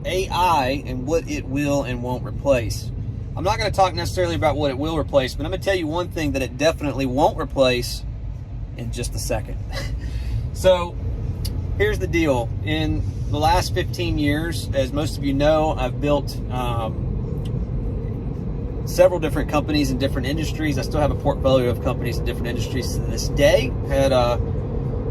AI and what it will and won't replace. I'm not going to talk necessarily about what it will replace, but I'm going to tell you one thing that it definitely won't replace in just a second. So here's the deal. In the last 15 years, as most of you know, I've built several different companies in different industries. I still have a portfolio of companies in different industries to this day. Had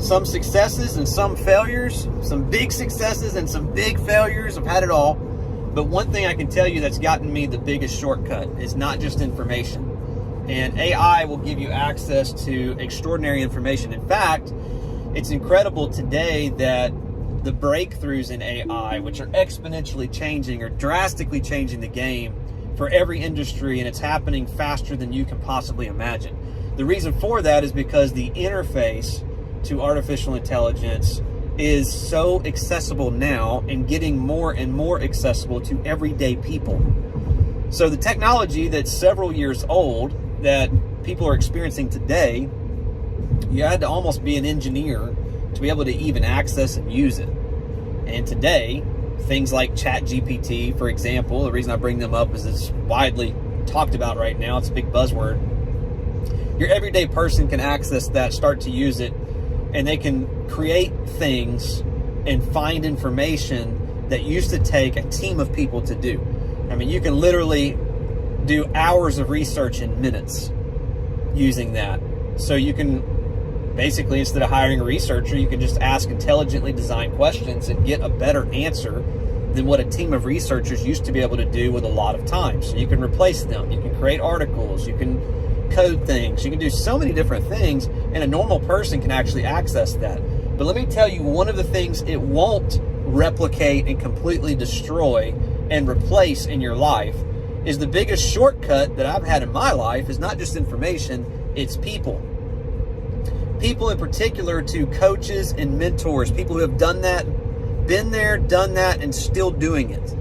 some successes and some failures, some big successes and some big failures. I've had it all. But one thing I can tell you that's gotten me the biggest shortcut is not just information. And AI will give you access to extraordinary information. In fact, it's incredible today that the breakthroughs in AI, which are exponentially changing or drastically changing the game for every industry, and it's happening faster than you can possibly imagine. The reason for that is because the interface to artificial intelligence is so accessible now and getting more and more accessible to everyday people. So the technology that's several years old that people are experiencing today, you had to almost be an engineer to be able to even access and use it. And today, things like ChatGPT, for example, the reason I bring them up is it's widely talked about right now. It's a big buzzword. Your everyday person can access that, start to use it, and they can create things and find information that used to take a team of people to do. I mean, you can literally do hours of research in minutes using that. So you can basically, instead of hiring a researcher, you can just ask intelligently designed questions and get a better answer than what a team of researchers used to be able to do with a lot of time. So you can replace them. You can create articles. You can code things. You can do so many different things, and a normal person can actually access that. But let me tell you, one of the things it won't replicate and completely destroy and replace in your life is the biggest shortcut that I've had in my life is not just information, it's people. People in particular, to coaches and mentors, people who have done that, been there, done that, and still doing it.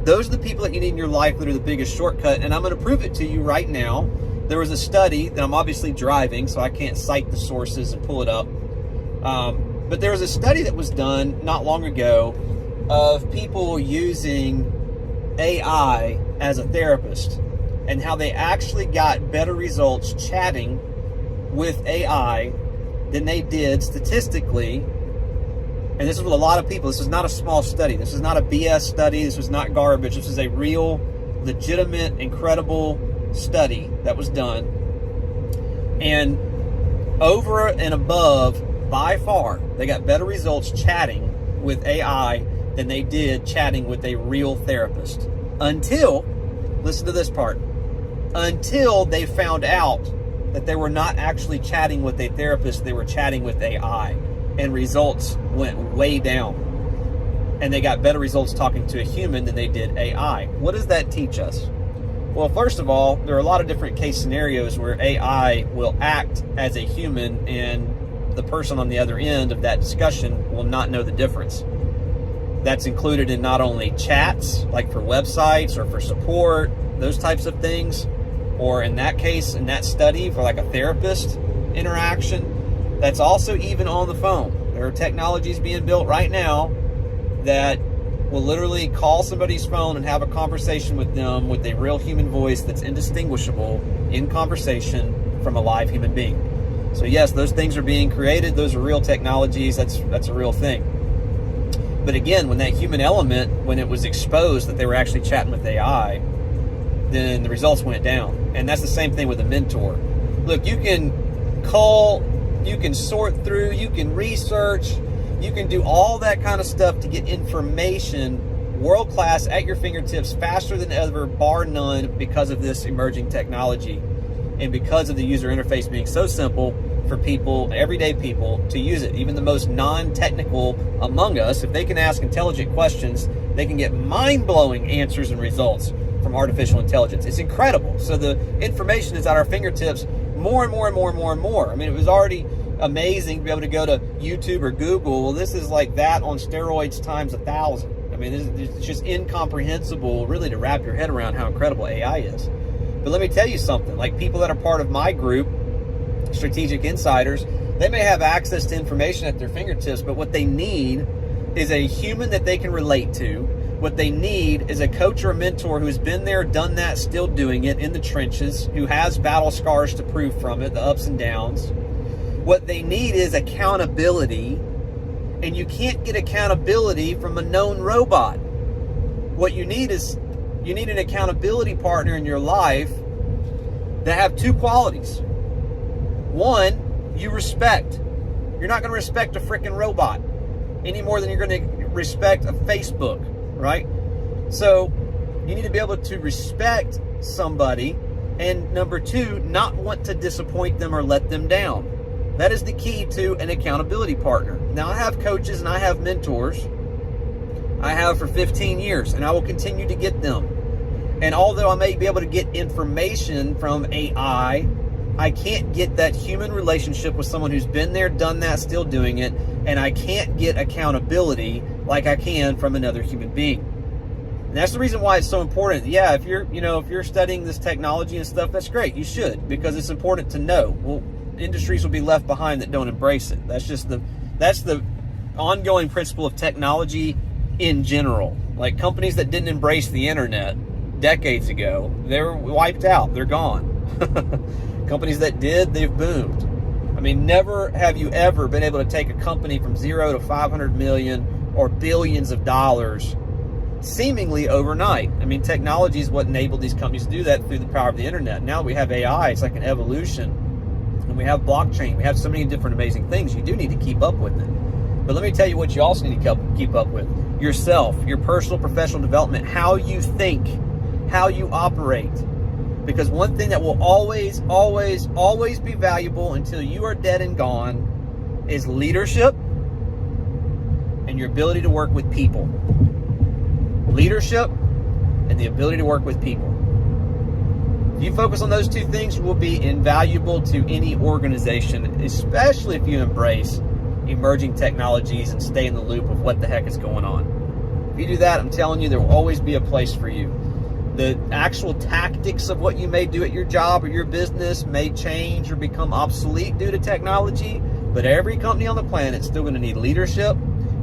Those are the people that you need in your life that are the biggest shortcut, and I'm going to prove it to you right now. There was a study that I'm obviously driving, so I can't cite the sources and pull it up. But there was a study that was done not long ago of people using AI as a therapist and how they actually got better results chatting with AI than they did statistically. And this is with a lot of people. This is not a small study. This is not a BS study. This was not garbage. This is a real, legitimate, incredible study that was done. And over and above, by far, they got better results chatting with AI than they did chatting with a real therapist. Until, listen to this part, until they found out that they were not actually chatting with a therapist, they were chatting with AI, and results went way down. And they got better results talking to a human than they did AI. What does that teach us? Well, first of all, there are a lot of different case scenarios where AI will act as a human and the person on the other end of that discussion will not know the difference. That's included in not only chats, like for websites or for support, those types of things, or in that case, in that study, for like a therapist interaction. That's also even on the phone. There are technologies being built right now that will literally call somebody's phone and have a conversation with them with a real human voice that's indistinguishable in conversation from a live human being. So yes, those things are being created. Those are real technologies. That's a real thing. But again, when that human element, when it was exposed that they were actually chatting with AI, then the results went down. And that's the same thing with a mentor. Look, you can call, you can sort through, you can research, you can do all that kind of stuff to get information world class at your fingertips faster than ever, bar none, because of this emerging technology and because of the user interface being so simple for people, everyday people, to use it. Even the most non-technical among us, if they can ask intelligent questions, they can get mind-blowing answers and results from artificial intelligence. It's incredible. So the information is at our fingertips more and more and more and more and more. I mean, it was already amazing to be able to go to YouTube or Google. Well, this is like that on steroids times 1,000. I mean, it's just incomprehensible really to wrap your head around how incredible AI is. But let me tell you something, like people that are part of my group, Strategic Insiders, they may have access to information at their fingertips, but what they need is a human that they can relate to, What they need is a coach or a mentor who's been there, done that, still doing it in the trenches, who has battle scars to prove from it, the ups and downs. What they need is accountability, and you can't get accountability from a known robot. What you need is, you need an accountability partner in your life that have two qualities. One, you respect. You're not going to respect a freaking robot any more than you're going to respect a Facebook, right? So you need to be able to respect somebody, and number two, not want to disappoint them or let them down. That is the key to an accountability partner. Now, I have coaches and I have mentors. I have for 15 years, and I will continue to get them. And although I may be able to get information from AI, I can't get that human relationship with someone who's been there, done that, still doing it, and I can't get accountability like I can from another human being. And that's the reason why it's so important. Yeah, if you're studying this technology and stuff, that's great. You should, because it's important to know. Well, industries will be left behind that don't embrace it. That's the ongoing principle of technology in general. Like, companies that didn't embrace the internet decades ago, they were wiped out. They're gone. Companies that did, they've boomed. I mean, never have you ever been able to take a company from 0 to 500 million or billions of dollars seemingly overnight. I mean, technology is what enabled these companies to do that through the power of the internet. Now we have AI, it's like an evolution. And we have blockchain, we have so many different amazing things. You do need to keep up with it. But let me tell you what you also need to keep up with. Yourself, your personal, professional development, how you think, how you operate. Because one thing that will always, always, always be valuable until you are dead and gone is leadership and your ability to work with people. Leadership and the ability to work with people. If you focus on those two things, you will be invaluable to any organization, especially if you embrace emerging technologies and stay in the loop of what the heck is going on. If you do that, I'm telling you, there will always be a place for you. The actual tactics of what you may do at your job or your business may change or become obsolete due to technology, but every company on the planet is still going to need leadership,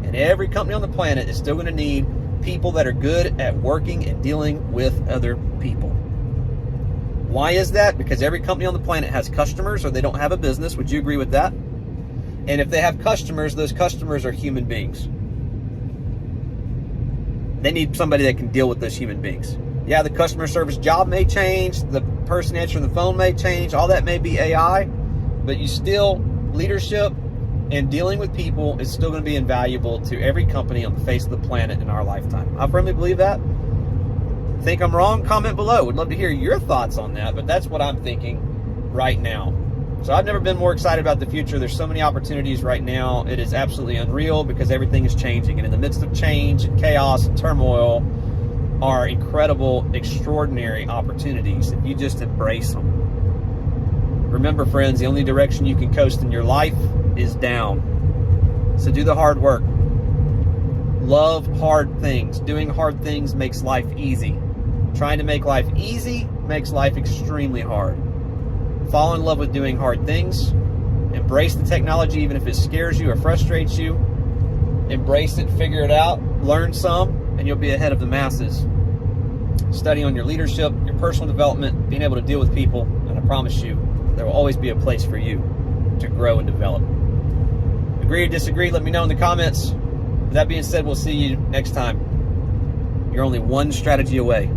and every company on the planet is still going to need people that are good at working and dealing with other people. Why is that? Because every company on the planet has customers, or they don't have a business. Would you agree with that? And if they have customers, those customers are human beings. They need somebody that can deal with those human beings. Yeah, the customer service job may change, the person answering the phone may change, all that may be AI, but you still, leadership and dealing with people is still going to be invaluable to every company on the face of the planet in our lifetime. I firmly believe that. Think I'm wrong? Comment below. Would love to hear your thoughts on that, but that's what I'm thinking right now. So I've never been more excited about the future. There's so many opportunities right now. It is absolutely unreal because everything is changing. And in the midst of change and chaos and turmoil are incredible, extraordinary opportunities if you just embrace them. Remember, friends, the only direction you can coast in your life is down. So do the hard work. Love hard things. Doing hard things makes life easy. Trying to make life easy makes life extremely hard. Fall in love with doing hard things. Embrace the technology even if it scares you or frustrates you. Embrace it, figure it out, learn some, and you'll be ahead of the masses. Study on your leadership, your personal development, being able to deal with people, and I promise you, there will always be a place for you to grow and develop. Agree or disagree, let me know in the comments. With that being said, we'll see you next time. You're only one strategy away